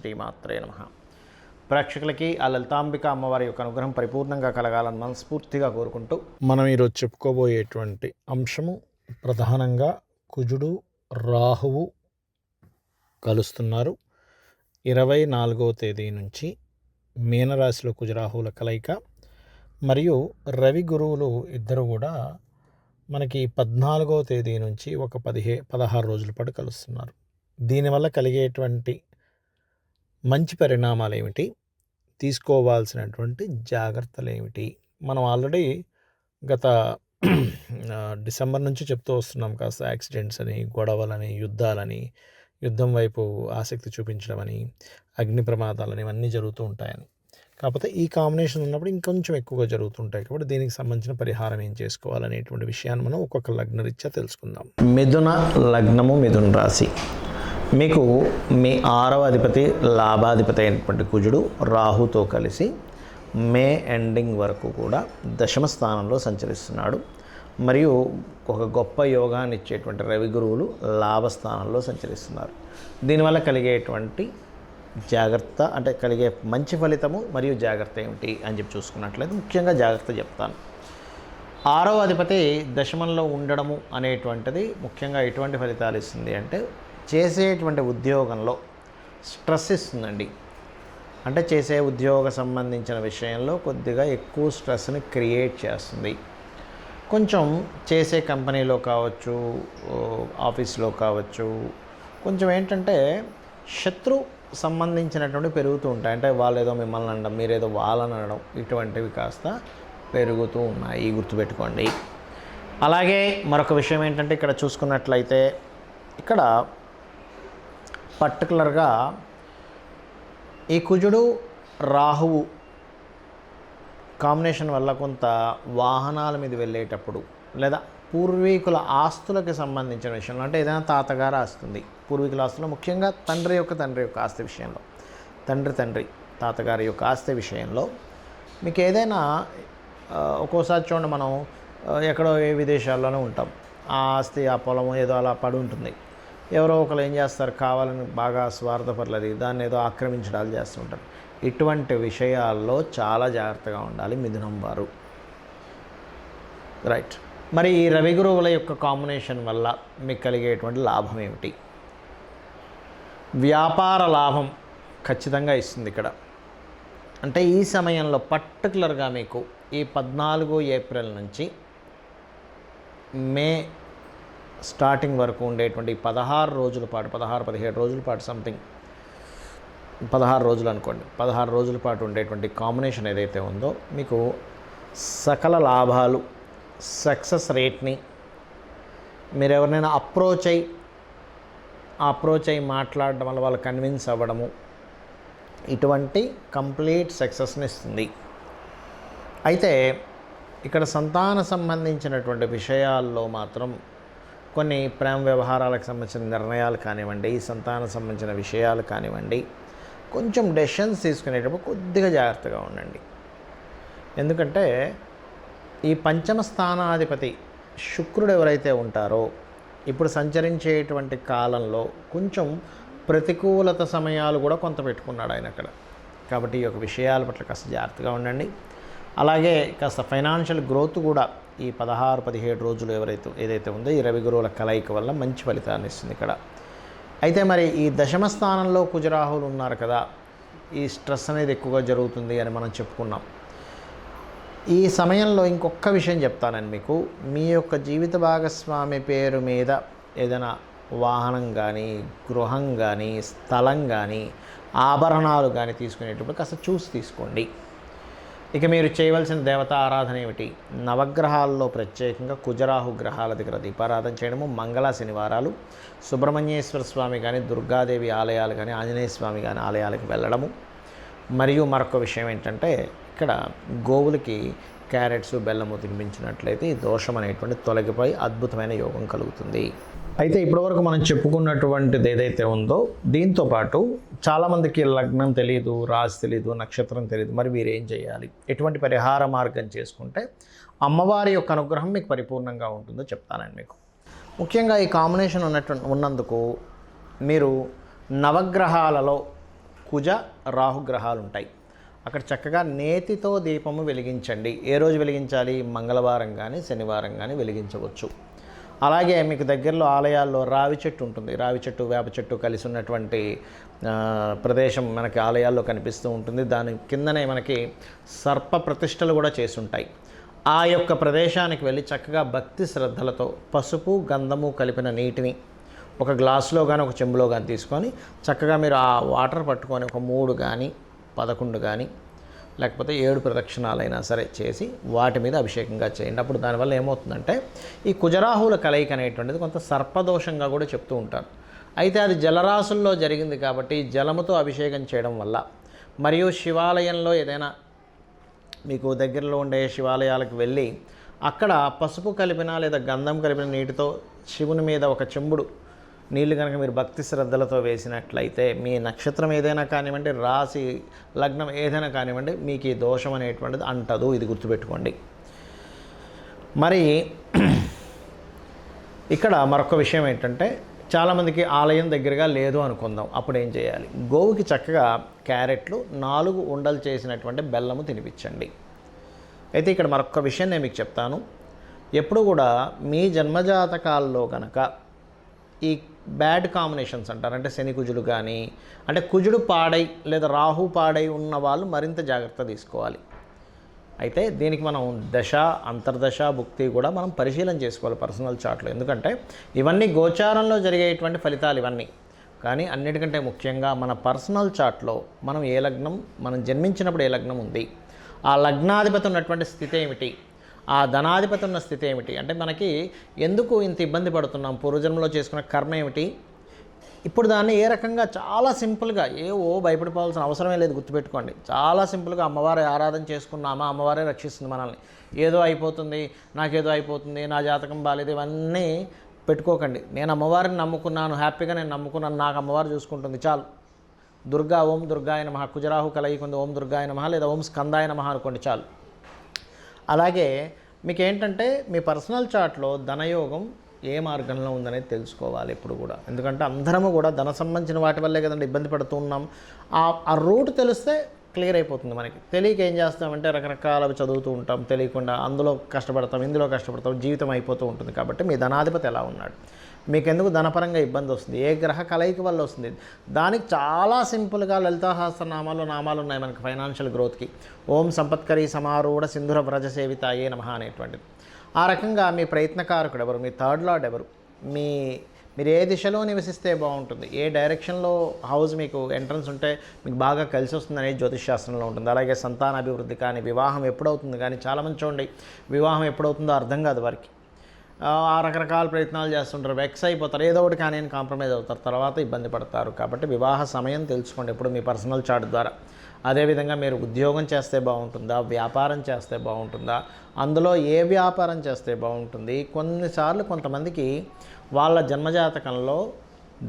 శ్రీమాత్రే నమః. ప్రేక్షకులకి ఆ లలితాంబిక అమ్మవారి యొక్క అనుగ్రహం పరిపూర్ణంగా కలగాలని మనస్ఫూర్తిగా కోరుకుంటూ మనం ఈరోజు చెప్పుకోబోయేటువంటి అంశము ప్రధానంగా కుజుడు రాహువు కలుస్తున్నారు. 24వ తేదీ నుంచి మీనరాశిలో కుజరాహువుల కలయిక మరియు రవి గురువులు ఇద్దరు కూడా మనకి 14వ తేదీ నుంచి ఒక 16 రోజుల పాటు కలుస్తున్నారు. దీనివల్ల కలిగేటువంటి మంచి పరిణామాలు ఏమిటి, తీసుకోవాల్సినటువంటి జాగ్రత్తలు ఏమిటి, మనం ఆల్రెడీ గత డిసెంబర్ నుంచి చెప్తూ వస్తున్నాం. కాస్త యాక్సిడెంట్స్ అని, గొడవలని, యుద్ధాలని, యుద్ధం వైపు ఆసక్తి చూపించడం అని, అగ్ని ప్రమాదాలని ఇవన్నీ జరుగుతూ ఉంటాయని. కాకపోతే ఈ కాంబినేషన్ ఉన్నప్పుడు ఇంకొంచెం ఎక్కువగా జరుగుతుంటాయి. కాబట్టి దీనికి సంబంధించిన పరిహారం ఏం చేసుకోవాలనేటువంటి విషయాన్ని మనం ఒక్కొక్క లగ్నరీత్యా తెలుసుకుందాం. మిథున లగ్నము, మిథున రాశి. మీకు మీ 6వ అధిపతి లాభాధిపతి అయినటువంటి కుజుడు రాహుతో కలిసి మే ఎండింగ్ వరకు కూడా దశమ స్థానంలో సంచరిస్తున్నాడు. మరియు ఒక గొప్ప యోగాన్ని ఇచ్చేటువంటి రవి గురువులు లాభస్థానంలో సంచరిస్తున్నారు. దీనివల్ల కలిగేటువంటి జాగ్రత్త, అంటే కలిగే మంచి ఫలితము మరియు జాగ్రత్త ఏమిటి అని చెప్పి చూసుకున్నట్లయితే ముఖ్యంగా జాగ్రత్త చెప్తాను. 6వ అధిపతి దశమంలో ఉండడము అనేటువంటిది ముఖ్యంగా ఎటువంటి ఫలితాలు ఇస్తుంది అంటే, చేసేటువంటి ఉద్యోగంలో స్ట్రెస్ ఇస్తుందండి. అంటే చేసే ఉద్యోగ సంబంధించిన విషయంలో కొద్దిగా ఎక్కువ స్ట్రెస్ని క్రియేట్ చేస్తుంది. కొంచెం చేసే కంపెనీలో కావచ్చు, ఆఫీస్లో కావచ్చు, కొంచెం ఏంటంటే శత్రు సంబంధించినటువంటి పెరుగుతూ ఉంటాయి. అంటే వాళ్ళు ఏదో మిమ్మల్ని అనడం, మీరేదో వాళ్ళని అనడం, ఇటువంటివి కాస్త పెరుగుతూ ఉన్నాయి, గుర్తుపెట్టుకోండి. అలాగే మరొక విషయం ఏంటంటే, ఇక్కడ చూసుకున్నట్లయితే ఇక్కడ పర్టికులర్గా ఈ కుజుడు రాహువు కాంబినేషన్ వల్ల కొంత వాహనాల మీద వెళ్ళేటప్పుడు, లేదా పూర్వీకుల ఆస్తులకు సంబంధించిన విషయంలో, అంటే ఏదైనా తాతగారు ఆస్తుంది, పూర్వీకుల ఆస్తులు, ముఖ్యంగా తండ్రి యొక్క ఆస్తి విషయంలో, తాతగారి యొక్క ఆస్తి విషయంలో మీకు ఏదైనా ఒక్కోసారి చూడండి, మనం ఎక్కడో ఏ విదేశాల్లోనే ఉంటాం, ఆ ఆస్తి ఆ పొలము ఏదో అలా పడి ఉంటుంది. ఎవరో ఒకరు ఏం చేస్తారు, కావాలని బాగా స్వార్థపరులది దాన్ని ఏదో ఆక్రమించడాలు చేస్తుంటారు. ఇటువంటి విషయాల్లో చాలా జాగ్రత్తగా ఉండాలి మిథునం వారు. రైట్. మరి ఈ రవి గురువుల యొక్క కాంబినేషన్ వల్ల మీకు కలిగేటువంటి లాభం ఏమిటి? వ్యాపార లాభం ఖచ్చితంగా ఇస్తుంది ఇక్కడ. అంటే ఈ సమయంలో పర్టికులర్గా మీకు ఈ 14 ఏప్రిల్ నుంచి మే స్టార్టింగ్ వరకు ఉండేటువంటి 16 రోజుల పాటు, 17 రోజుల పాటు, సంథింగ్ 16 రోజులు అనుకోండి, 16 రోజుల పాటు ఉండేటువంటి కాంబినేషన్ ఏదైతే ఉందో మీకు సకల లాభాలు, సక్సెస్ రేట్ని, మీరు ఎవరినైనా అప్రోచ్ అయ్యి మాట్లాడడం వల్ల వాళ్ళు కన్విన్స్ అవ్వడము, ఇటువంటి కంప్లీట్ సక్సెస్ని ఇస్తుంది. అయితే ఇక్కడ సంతాన సంబంధించినటువంటి విషయాల్లో మాత్రం కొన్ని ప్రేమ వ్యవహారాలకు సంబంధించిన నిర్ణయాలు కానివ్వండి, సంతానం సంబంధించిన విషయాలు కానివ్వండి, కొంచెం డెసిషన్స్ తీసుకునేటప్పుడు కొద్దిగా జాగ్రత్తగా ఉండండి. ఎందుకంటే ఈ పంచమ స్థానాధిపతి శుక్రుడు ఎవరైతే ఉంటారో ఇప్పుడు సంచరించేటువంటి కాలంలో కొంచెం ప్రతికూలత సమయాలు కూడా కొంత పెట్టుకున్నాడు ఆయన అక్కడ. కాబట్టి ఈ యొక్క విషయాల పట్ల కాస్త జాగ్రత్తగా ఉండండి. అలాగే కాస్త ఫైనాన్షియల్ గ్రోత్ కూడా ఈ 16-17 రోజులు ఏదైతే ఉందో ఈ రవి గురువుల కలయిక వల్ల మంచి ఫలితాన్ని ఇస్తుంది ఇక్కడ. అయితే మరి ఈ దశమ స్థానంలో కుజరాహువులు ఉన్నారు కదా, ఈ స్ట్రెస్ అనేది ఎక్కువగా జరుగుతుంది అని మనం చెప్పుకున్నాం. ఈ సమయంలో ఇంకొక విషయం చెప్తానండి మీకు. మీ యొక్క జీవిత భాగస్వామి పేరు మీద ఏదైనా వాహనం కానీ, గృహం కానీ, స్థలం కానీ, ఆభరణాలు కానీ తీసుకునేటప్పుడు కాస్త చూసి తీసుకోండి. ఇక మీరు చేయవలసిన దేవతా ఆరాధన ఏమిటి? నవగ్రహాల్లో ప్రత్యేకంగా కుజరాహు గ్రహాల దగ్గర దీపారాధన చేయడము, మంగళ శనివారాలు సుబ్రహ్మణ్యేశ్వర స్వామి కానీ, దుర్గాదేవి ఆలయాలు కానీ, ఆంజనేయ స్వామి కానీ ఆలయాలకు వెళ్ళడము. మరియు మరొక విషయం ఏంటంటే, ఇక్కడ గోవులకి క్యారెట్స్, బెల్లము తినిపించినట్లయితే ఈ దోషం అనేటువంటి తొలగిపోయి అద్భుతమైన యోగం కలుగుతుంది. అయితే ఇప్పటివరకు మనం చెప్పుకున్నటువంటిది ఏదైతే ఉందో దీంతోపాటు చాలామందికి లగ్నం తెలియదు, రాశి తెలియదు, నక్షత్రం తెలియదు. మరి వీరేం చేయాలి, ఎటువంటి పరిహార మార్గం చేసుకుంటే అమ్మవారి యొక్క అనుగ్రహం మీకు పరిపూర్ణంగా ఉంటుందో చెప్తానండి మీకు. ముఖ్యంగా ఈ కాంబినేషన్ ఉన్నందుకు మీరు నవగ్రహాలలో కుజ రాహు గ్రహాలు ఉంటాయి. అక్కడ చక్కగా నేతితో దీపము వెలిగించండి. ఏ రోజు వెలిగించాలి? మంగళవారం కానీ శనివారం కానీ వెలిగించవచ్చు. అలాగే మీకు దగ్గరలో ఆలయాల్లో రావి చెట్టు ఉంటుంది. రావి చెట్టు వేప చెట్టు కలిసి ఉన్నటువంటి ప్రదేశం మనకి ఆలయాల్లో కనిపిస్తూ ఉంటుంది. దాని కిందనే మనకి సర్ప ప్రతిష్టలు కూడా చేసుంటాయి. ఆ యొక్క ప్రదేశానికి వెళ్ళి చక్కగా భక్తి శ్రద్ధలతో పసుపు గంధము కలిపిన నీటిని ఒక గ్లాసులో కానీ ఒక చెంబులో కానీ తీసుకొని చక్కగా మీరు ఆ వాటర్ పట్టుకొని ఒక 3 కానీ 11 కానీ లేకపోతే 7 ప్రదక్షిణాలైనా సరే చేసి వాటి మీద అభిషేకంగా చేయండి. అప్పుడు దానివల్ల ఏమవుతుందంటే ఈ కుజరాహువుల కలయిక అనేటువంటిది కొంత సర్పదోషంగా కూడా చెప్తూ ఉంటారు. అయితే అది జలరాశుల్లో జరిగింది కాబట్టి జలముతో అభిషేకం చేయడం వల్ల, మరియు శివాలయంలో ఏదైనా మీకు దగ్గరలో ఉండే శివాలయాలకు వెళ్ళి అక్కడ పసుపు కలిపిన లేదా గంధం కలిపిన నీటితో శివుని మీద ఒక చెంబుడు నీళ్ళు కనుక మీరు భక్తి శ్రద్ధలతో వేసినట్లయితే మీ నక్షత్రం ఏదైనా కానివ్వండి, రాశి లగ్నం ఏదైనా కానివ్వండి, మీకు ఈ దోషం అనేటువంటిది అంటదు. ఇది గుర్తుపెట్టుకోండి. మరి ఇక్కడ మరొక విషయం ఏంటంటే, చాలామందికి ఆలయం దగ్గరగా లేదు అనుకుందాం. అప్పుడు ఏం చేయాలి? గోవుకి చక్కగా క్యారెట్లు 4 ఉండలు చేసినటువంటి బెల్లము తినిపించండి. అయితే ఇక్కడ మరొక విషయం నేను మీకు చెప్తాను. ఎప్పుడు కూడా మీ జన్మజాతకాల్లో కనుక ఈ బ్యాడ్ కాంబినేషన్స్ అంటారు, అంటే శని కుజుడు కానీ, అంటే కుజుడు పాడై లేదా రాహు పాడై ఉన్న వాళ్ళు మరింత జాగ్రత్త తీసుకోవాలి. అయితే దీనికి మనం దశ అంతర్దశ భుక్తి కూడా మనం పరిశీలన చేసుకోవాలి పర్సనల్ చార్ట్లో. ఎందుకంటే ఇవన్నీ గోచారంలో జరిగేటువంటి ఫలితాలు ఇవన్నీ. కానీ అన్నిటికంటే ముఖ్యంగా మన పర్సనల్ చార్ట్లో మనం ఏ లగ్నం, మనం జన్మించినప్పుడు ఏ లగ్నం ఉంది, ఆ లగ్నాధిపతి ఉన్నటువంటి స్థితి ఏమిటి, ఆ ధనాధిపతి ఉన్న స్థితి ఏమిటి, అంటే మనకి ఎందుకు ఇంత ఇబ్బంది పడుతున్నాం, పూర్వజన్మలో చేసుకున్న కర్మ ఏమిటి, ఇప్పుడు దాన్ని ఏ రకంగా చాలా సింపుల్గా భయపడిపోవాల్సిన అవసరమే లేదు. గుర్తుపెట్టుకోండి, చాలా సింపుల్గా అమ్మవారి ఆరాధన చేసుకున్నామా అమ్మవారే రక్షిస్తుంది మనల్ని. ఏదో అయిపోతుంది, నాకేదో అయిపోతుంది, నా జాతకం బాలేదు, ఇవన్నీ పెట్టుకోకండి. నేను అమ్మవారిని నమ్ముకున్నాను, హ్యాపీగా నేను నమ్ముకున్నాను, నాకు అమ్మవారు చూసుకుంటుంది, చాలు. దుర్గా ఓం దుర్గాయ నమః, కుజరాహు కలయికుంది ఓం దుర్గాయ నమః లేదా ఓం స్కందాయ నమః అనుకోండి, చాలు. అలాగే మీకు ఏంటంటే మీ పర్సనల్ చార్ట్లో ధనయోగం ఏ మార్గంలో ఉందనేది తెలుసుకోవాలి ఎప్పుడు కూడా. ఎందుకంటే అందరము కూడా ధన సంబంధించిన వాటి వల్లే కదండి ఇబ్బంది పడుతూ ఉన్నాం. ఆ రూట్ తెలిస్తే క్లియర్ అయిపోతుంది మనకి. తెలియక ఏం చేస్తామంటే రకరకాలవి చదువుతూ ఉంటాం, తెలియకుండా అందులో కష్టపడతాం, ఇందులో కష్టపడతాం, జీవితం అయిపోతూ ఉంటుంది. కాబట్టి మీ ధనాధిపతి ఎలా ఉన్నాడు, మీకెందుకు ధనపరంగా ఇబ్బంది వస్తుంది, ఏ గ్రహ కలయిక వల్ల వస్తుంది, దానికి చాలా సింపుల్గా లలితాసహస్రనామాలు నామాలు ఉన్నాయి మనకి ఫైనాన్షియల్ గ్రోత్కి. ఓం సంపత్కరీ సమారూఢ సింధుర వ్రజ సేవితాయే నమః అనేటువంటిది. ఆ రకంగా మీ ప్రయత్నకారకుడు ఎవరు, మీ థర్డ్ లార్డ్ ఎవరు, మీరు ఏ దిశలో నివసిస్తే బాగుంటుంది, ఏ డైరెక్షన్లో హౌస్ మీకు ఎంట్రన్స్ ఉంటే మీకు బాగా కలిసి వస్తుంది అనేది జ్యోతిష్శాస్త్రంలో ఉంటుంది. అలాగే సంతానాభివృద్ధి కానీ, వివాహం ఎప్పుడవుతుంది కానీ, చాలామంది చూడండి వివాహం ఎప్పుడవుతుందో అర్థం కాదు వారికి. ఆ రకరకాల ప్రయత్నాలు చేస్తుంటారు, వెక్స్ అయిపోతారు, ఏదో ఒకటి కానీ కాంప్రమైజ్ అవుతారు, తర్వాత ఇబ్బంది పడతారు. కాబట్టి వివాహ సమయం తెలుసుకోండి ఎప్పుడు మీ పర్సనల్ చార్ట్ ద్వారా. అదేవిధంగా మీరు ఉద్యోగం చేస్తే బాగుంటుందా, వ్యాపారం చేస్తే బాగుంటుందా, అందులో ఏ వ్యాపారం చేస్తే బాగుంటుంది. కొన్నిసార్లు కొంతమందికి వాళ్ళ జన్మజాతకంలో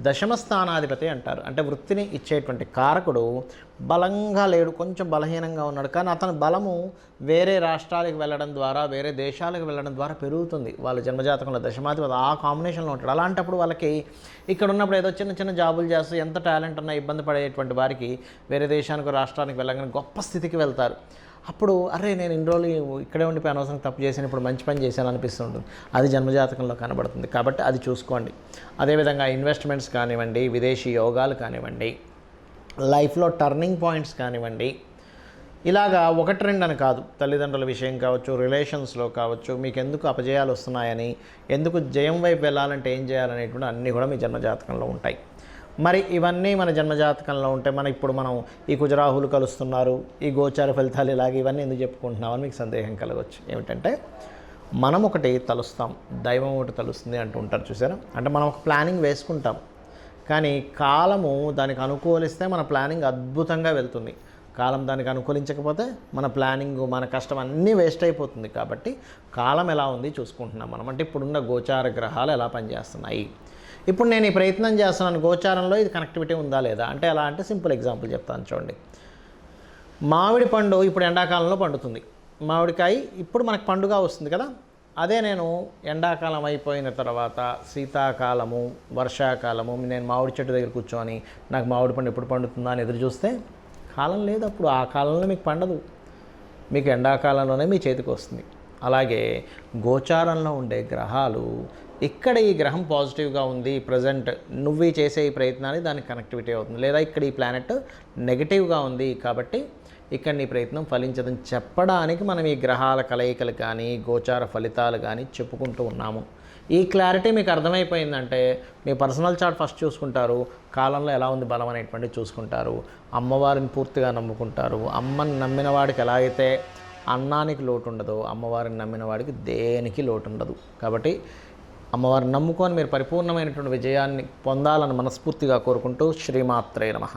దశమ స్థానాధిపతి అంటారు, అంటే వృత్తిని ఇచ్చేటువంటి కారకుడు బలంగా లేడు, కొంచెం బలహీనంగా ఉన్నాడు. కానీ అతని బలము వేరే రాష్ట్రాలకు వెళ్ళడం ద్వారా, వేరే దేశాలకు వెళ్ళడం ద్వారా పెరుగుతుంది. వాళ్ళ జన్మజాతకంలో దశమాధిపతి ఆ కాంబినేషన్లో ఉంటాడు. అలాంటప్పుడు వాళ్ళకి ఇక్కడ ఉన్నప్పుడు ఏదో చిన్న చిన్న జాబులు చేస్తూ ఎంత టాలెంట్ ఉన్నా ఇబ్బంది పడేటువంటి వారికి వేరే దేశానికి రాష్ట్రానికి వెళ్ళగానే గొప్ప స్థితికి వెళ్తారు. అప్పుడు అరే నేను ఇన్ని రోజులు ఇక్కడే ఉండిపోయి అనవసరం తప్పు చేశాను, ఇప్పుడు మంచి పని చేశాను అనిపిస్తుంటుంది. అది జన్మజాతకంలో కనబడుతుంది. కాబట్టి అది చూసుకోండి. అదేవిధంగా ఇన్వెస్ట్మెంట్స్ కానివ్వండి, విదేశీ యోగాలు కానివ్వండి, లైఫ్లో టర్నింగ్ పాయింట్స్ కానివ్వండి, ఇలాగా 1-2 అని కాదు, తల్లిదండ్రుల విషయం కావచ్చు, రిలేషన్స్లో కావచ్చు, మీకు ఎందుకు అపజయాలు వస్తున్నాయని, ఎందుకు జయం వైపు వెళ్ళాలంటే ఏం చేయాలనేటువంటి అన్నీ కూడా మీ జన్మజాతకంలో ఉంటాయి. మరి ఇవన్నీ మన జన్మజాతకంలో ఉంటే ఇప్పుడు మనం ఈ కుజరాహులు కలుస్తున్నారు, ఈ గోచార ఫలితాలు ఇలాగే ఇవన్నీ ఎందుకు చెప్పుకుంటున్నామని మీకు సందేహం కలగవచ్చు. ఏమిటంటే మనం ఒకటి తలుస్తాం, దైవం ఒకటి తలుస్తుంది అంటూ ఉంటారు చూసారా. అంటే మనం ఒక ప్లానింగ్ వేసుకుంటాం, కానీ కాలము దానికి అనుకూలిస్తే మన ప్లానింగ్ అద్భుతంగా వెళ్తుంది. కాలం దానికి అనుకూలించకపోతే మన ప్లానింగ్, మన కష్టం అన్నీ వేస్ట్ అయిపోతుంది. కాబట్టి కాలం ఎలా ఉంది చూసుకుంటున్నాం మనం. అంటే ఇప్పుడున్న గోచార గ్రహాలు ఎలా పనిచేస్తున్నాయి, ఇప్పుడు నేను ఈ ప్రయత్నం చేస్తున్నాను గోచారంలో ఇది కనెక్టివిటీ ఉందా లేదా అంటే ఎలా అంటే సింపుల్ ఎగ్జాంపుల్ చెప్తాను చూడండి. మామిడి పండు ఇప్పుడు ఎండాకాలంలో పండుతుంది. మామిడికాయ ఇప్పుడు మనకు పండుగ వస్తుంది కదా, అదే నేను ఎండాకాలం అయిపోయిన తర్వాత శీతాకాలము, వర్షాకాలము నేను మామిడి చెట్టు దగ్గర కూర్చొని నాకు మామిడి పండు ఎప్పుడు పండుతుందా అని ఎదురు చూస్తే కాలం లేదు, అప్పుడు ఆ కాలంలో మీకు పండదు, మీకు ఎండాకాలంలోనే మీ చేతికి వస్తుంది. అలాగే గోచారంలో ఉండే గ్రహాలు ఇక్కడ ఈ గ్రహం పాజిటివ్గా ఉంది ప్రజెంట్, నువ్వు చేసే ఈ ప్రయత్నాన్ని దానికి కనెక్టివిటీ అవుతుంది, లేదా ఇక్కడ ఈ ప్లానెట్ నెగిటివ్గా ఉంది కాబట్టి ఇక్కడ నీ ప్రయత్నం ఫలించదని చెప్పడానికి మనం ఈ గ్రహాల కలయికలు కానీ గోచార ఫలితాలు కానీ చెప్పుకుంటూ ఉన్నాము. ఈ క్లారిటీ మీకు అర్థమైపోయిందంటే మీ పర్సనల్ చార్ట్ ఫస్ట్ చూసుకుంటారు, కాలంలో ఎలా ఉంది బలం అనేటువంటిది చూసుకుంటారు, అమ్మవారిని పూర్తిగా నమ్ముకుంటారు. అమ్మని నమ్మిన వాడికి ఎలాగైతే అన్నానికి లోటు ఉండదో అమ్మవారిని నమ్మిన వాడికి దేనికి లోటు ఉండదు. కాబట్టి అమ్మవారిని నమ్ముకొని మీరు పరిపూర్ణమైనటువంటి విజయాన్ని పొందాలని మనస్ఫూర్తిగా కోరుకుంటూ శ్రీమాత్రే నమః.